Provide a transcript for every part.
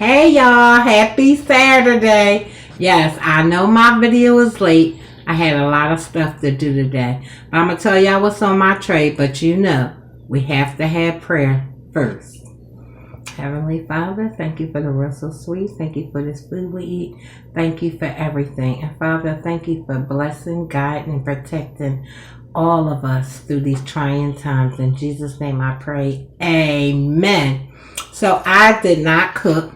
Hey y'all, happy Saturday. Yes, I know my video is late. I had a lot of stuff to do today. But I'm going to tell y'all what's on my tray, but you know, we have to have prayer first. Heavenly Father, thank you for the rest of sweet. Thank you for this food we eat. Thank you for everything. And Father, thank you for blessing, guiding, and protecting all of us through these trying times. In Jesus' name I pray. Amen. So I did not cook.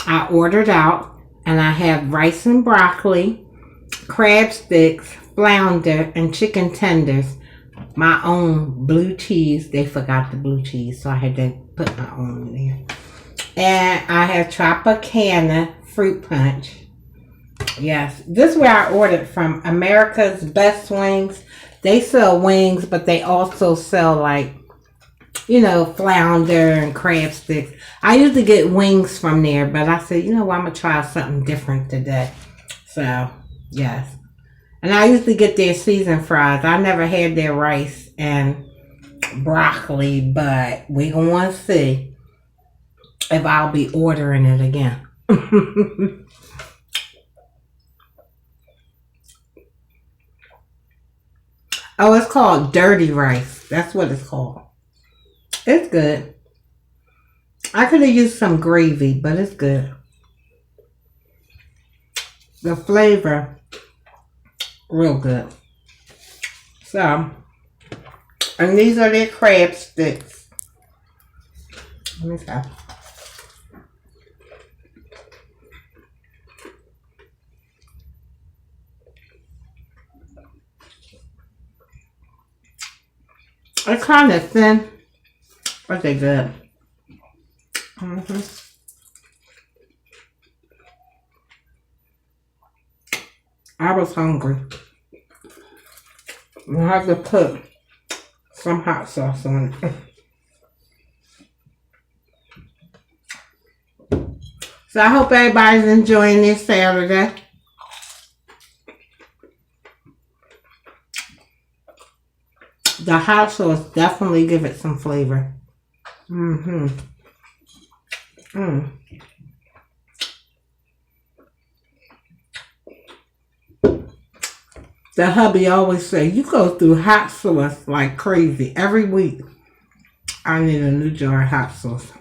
I ordered out, and I have rice and broccoli, crab sticks, flounder, and chicken tenders. My own blue cheese. They forgot the blue cheese, so I had to put my own in there. And I have Tropicana fruit punch. Yes, this is where I ordered from. America's Best Wings. They sell wings, but they also sell like, you know, flounder and crab sticks. I usually get wings from there, but I said, you know what, I'm going to try something different today. So, yes. And I usually get their seasoned fries. I never had their rice and broccoli, but we're going to see if I'll be ordering it again. Oh, it's called dirty rice. That's what it's called. It's good. I could have used some gravy, but it's good. The flavor, real good. So, and these are their crab sticks. Let me see. It's kind of thin, but they're good. I was hungry. I have to put some hot sauce on it. So I hope everybody's enjoying this Saturday. The hot sauce definitely give it some flavor. The hubby always say, you go through hot sauce like crazy. Every week, I need a new jar of hot sauce.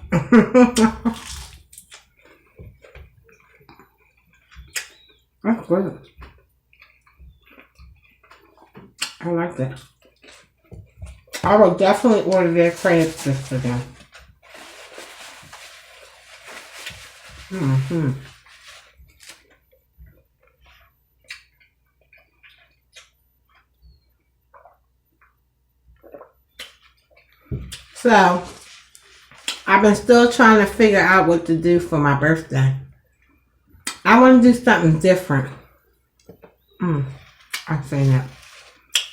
That's good. I like that. I will definitely order their crab sticks for them. So, I've been still trying to figure out what to do for my birthday. I want to do something different. I'm saying that.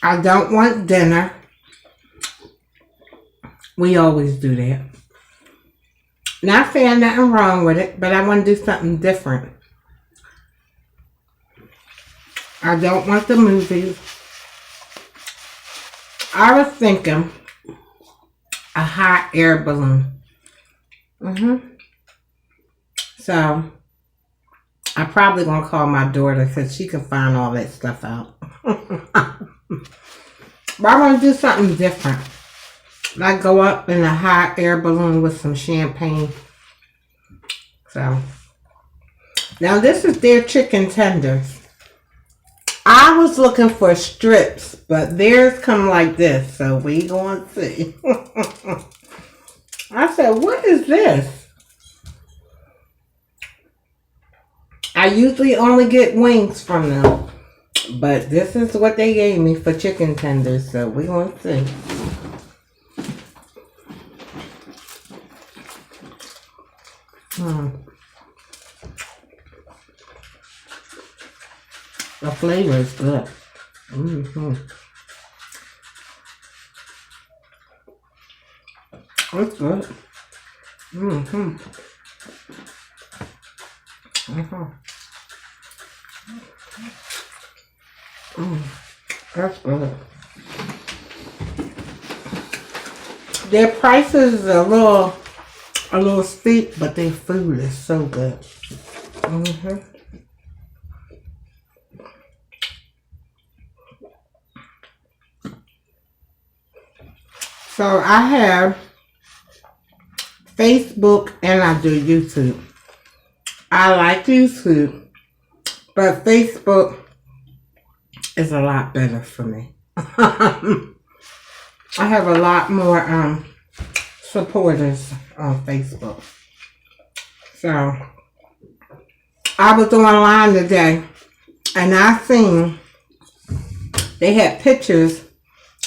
I don't want dinner. We always do that. Not saying nothing wrong with it, but I want to do something different. I don't want the movies. I was thinking a hot air balloon. So, I'm probably going to call my daughter because she can find all that stuff out. But I want to do something different. Like go up in a hot air balloon with some champagne. So, now this is their chicken tenders. I was looking for strips, but theirs come like this. So we going to see. I said, what is this? I usually only get wings from them. But this is what they gave me for chicken tenders. So we going to see. The flavor is good. It's good. That's good. Their price is a little a little steep, but their food is so good. So I have Facebook and I do YouTube. I like YouTube, but Facebook is a lot better for me. I have a lot more supporters on Facebook. So I was online today and I seen they had pictures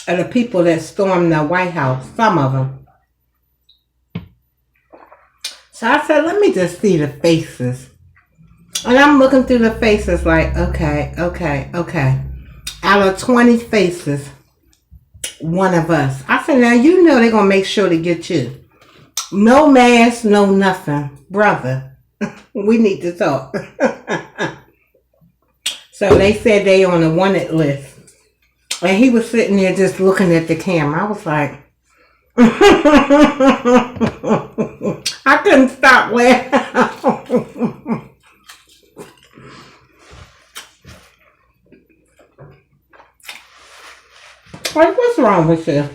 of the people that stormed the White House, some of them. So I said, let me just see the faces. And I'm looking through the faces like, okay. Out of 20 faces, one of us. I said, now you know they're going to make sure to get you. No mask, no nothing. Brother, we need to talk. So they said they on the wanted list. And he was sitting there just looking at the camera. I was like, I couldn't stop laughing. Like, what's wrong with you?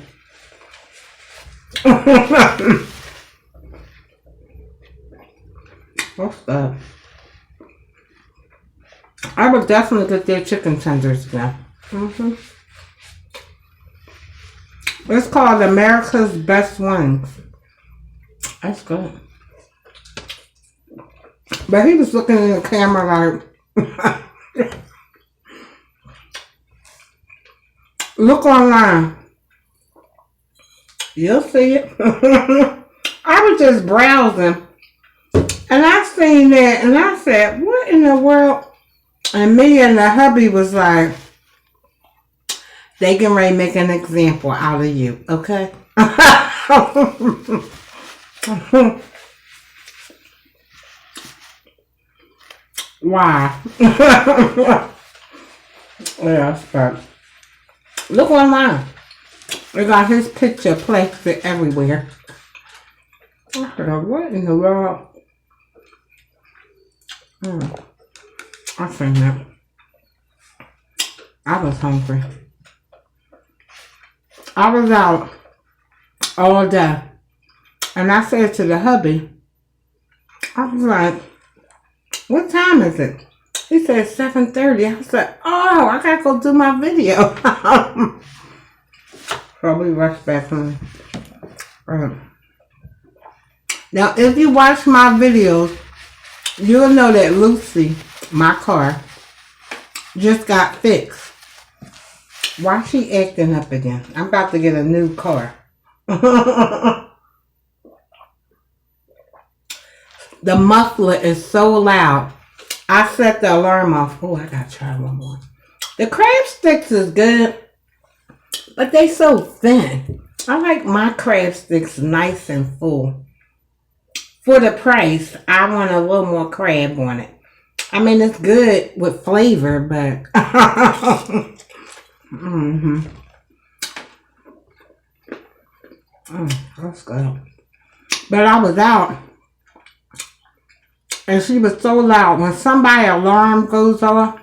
What's that? I would definitely get their chicken tenders again. It's called America's Best Wings. That's good. But he was looking in the camera like, look online. You'll see it. I was just browsing and I seen that and I said, what in the world? And me and the hubby was like, they can ready to make an example out of you, okay? Why? Yeah, but look online. They got his picture placed everywhere. I said, what in the world? I seen that. I was hungry. I was out all day. And I said to the hubby, I was like, what time is it? He said 7:30. I said, oh, I gotta go do my video. Probably rushed back home. Now, if you watch my videos, you'll know that Lucy, my car, just got fixed. Why she acting up again? I'm about to get a new car. The muffler is so loud. I set the alarm off. Oh, I gotta try one more. The crab sticks is good, but they so thin. I like my crab sticks nice and full. For the price, I want a little more crab on it. I mean, it's good with flavor, but that's good. But I was out, and she was so loud. When somebody's alarm goes off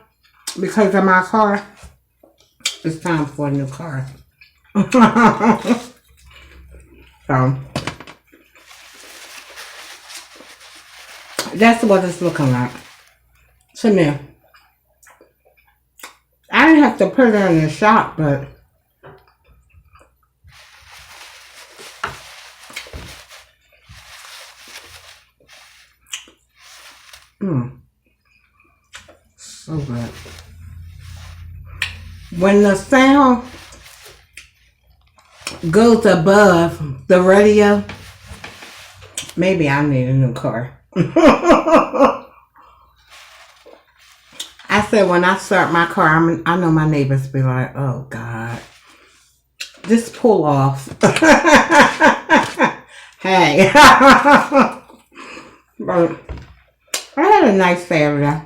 because of my car, it's time for a new car. So that's what it's looking like to me. I didn't have to put it in the shop, but so good. When the sound goes above the radio, maybe I need a new car. I said when I start my car, I know my neighbors be like, oh God, just pull off. Hey. But I had a nice Saturday.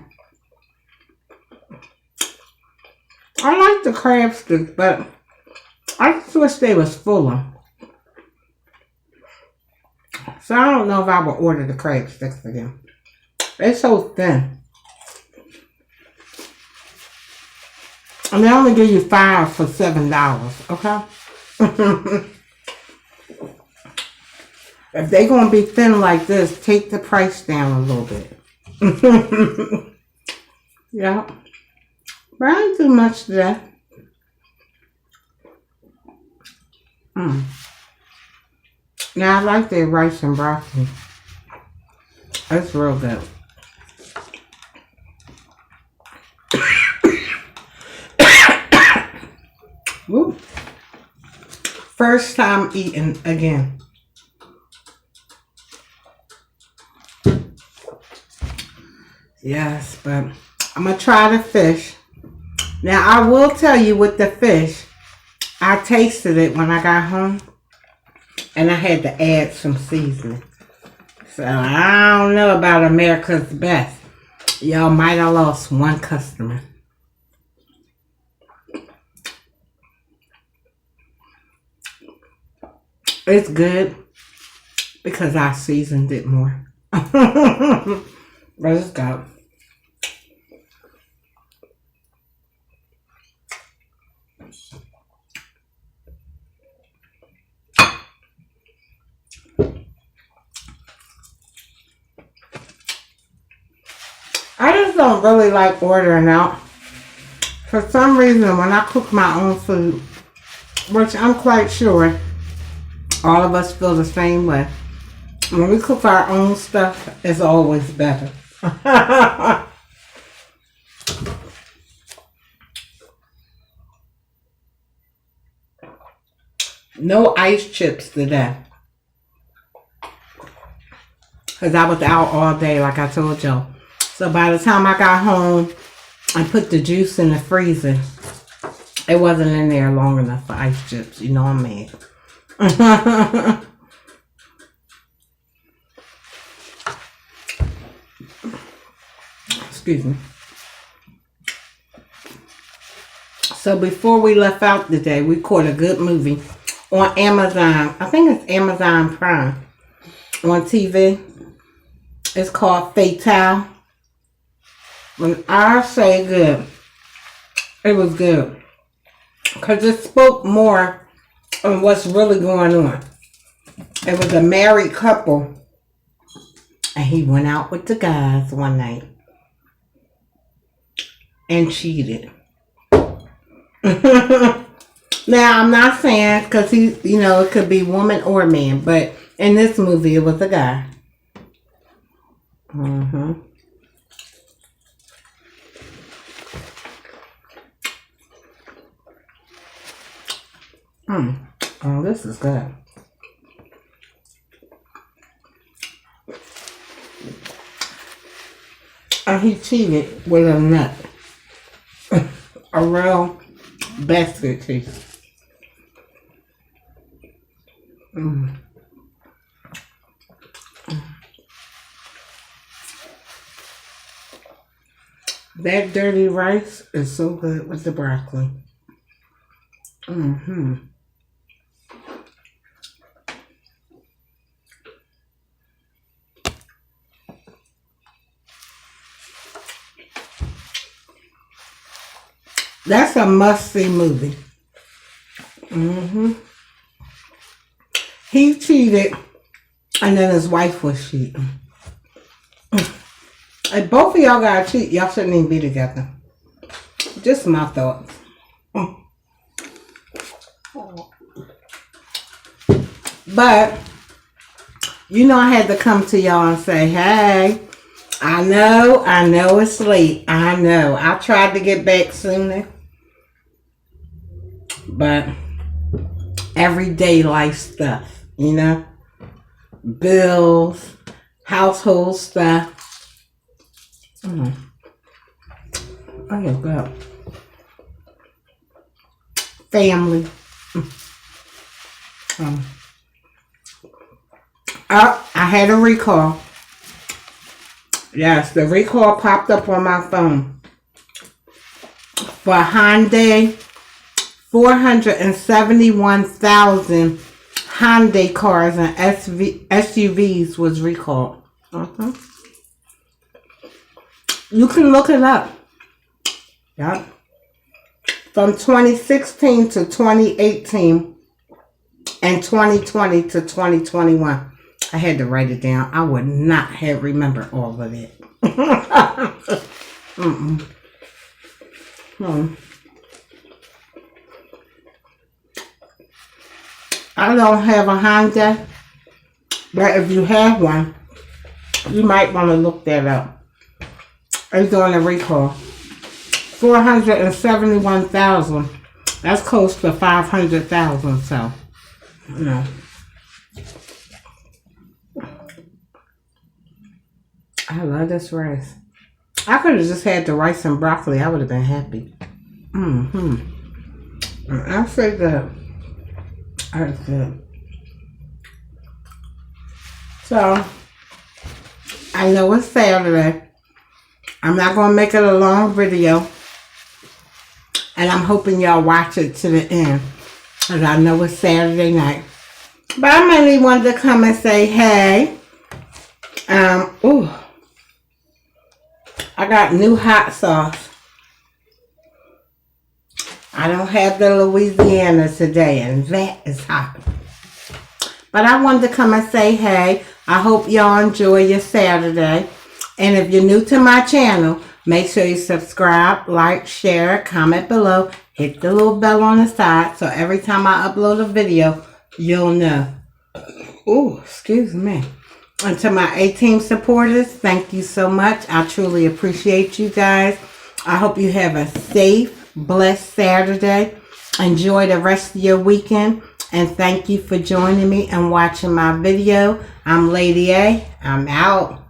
I like the crab sticks, but I just wish they was fuller. So So I don't know if I would order the crab sticks again. It's so thin. And they only give you 5 for $7, okay? If they're going to be thin like this, take the price down a little bit. Yeah. But I ain't too much today. Now, I like their rice and broccoli. It's real good. Woo. First time eating again. Yes, but I'm going to try the fish. Now, I will tell you with the fish, I tasted it when I got home. And I had to add some seasoning. So, I don't know about America's Best. Y'all might have lost one customer. It's good because I seasoned it more. Let's go. I just don't really like ordering out. For some reason, when I cook my own food, which I'm quite sure all of us feel the same way, when we cook our own stuff, it's always better. No ice chips today. Because I was out all day, like I told y'all. So by the time I got home, I put the juice in the freezer. It wasn't in there long enough for ice chips. You know I'm mad. Excuse me. So before we left out today, we caught a good movie on Amazon. I think it's Amazon Prime on TV. It's called Fatale. When I say good, it was good. Because it spoke more on what's really going on. It was a married couple. And he went out with the guys one night. And cheated. Now, I'm not saying, because he, you know, it could be woman or man. But in this movie, it was a guy. Oh, this is good. And he cheated with a nut. A real basket case. That dirty rice is so good with the broccoli. That's a must-see movie. He cheated, and then his wife was cheating. If both of y'all gotta cheat, y'all shouldn't even be together. Just my thoughts. But, you know I had to come to y'all and say, hey, I know it's late. I know. I tried to get back sooner. But everyday life stuff, you know? Bills, household stuff. Oh, God. Family. I had a recall. Yes, the recall popped up on my phone. For Hyundai, 471,000 Hyundai cars and SUVs was recalled. You can look it up. Yep. From 2016 to 2018 and 2020 to 2021. I had to write it down. I would not have remembered all of it. I don't have a Hyundai, but if you have one, you might want to look that up. It's doing a recall. 471,000. That's close to 500,000. So, you know. I love this rice. I could have just had the rice and broccoli. I would have been happy. I say that. That's good. So, I know it's Saturday. I'm not going to make it a long video. And I'm hoping y'all watch it to the end. Because I know it's Saturday night. But I mainly wanted to come and say, hey. I got new hot sauce. I don't have the Louisiana today, and that is hot. But I wanted to come and say, hey, I hope y'all enjoy your Saturday. And if you're new to my channel, make sure you subscribe, like, share, comment below. Hit the little bell on the side so every time I upload a video, you'll know. Ooh, excuse me. And to my A-Team supporters, thank you so much. I truly appreciate you guys. I hope you have a safe, blessed Saturday. Enjoy the rest of your weekend. And thank you for joining me and watching my video. I'm Lady A. I'm out.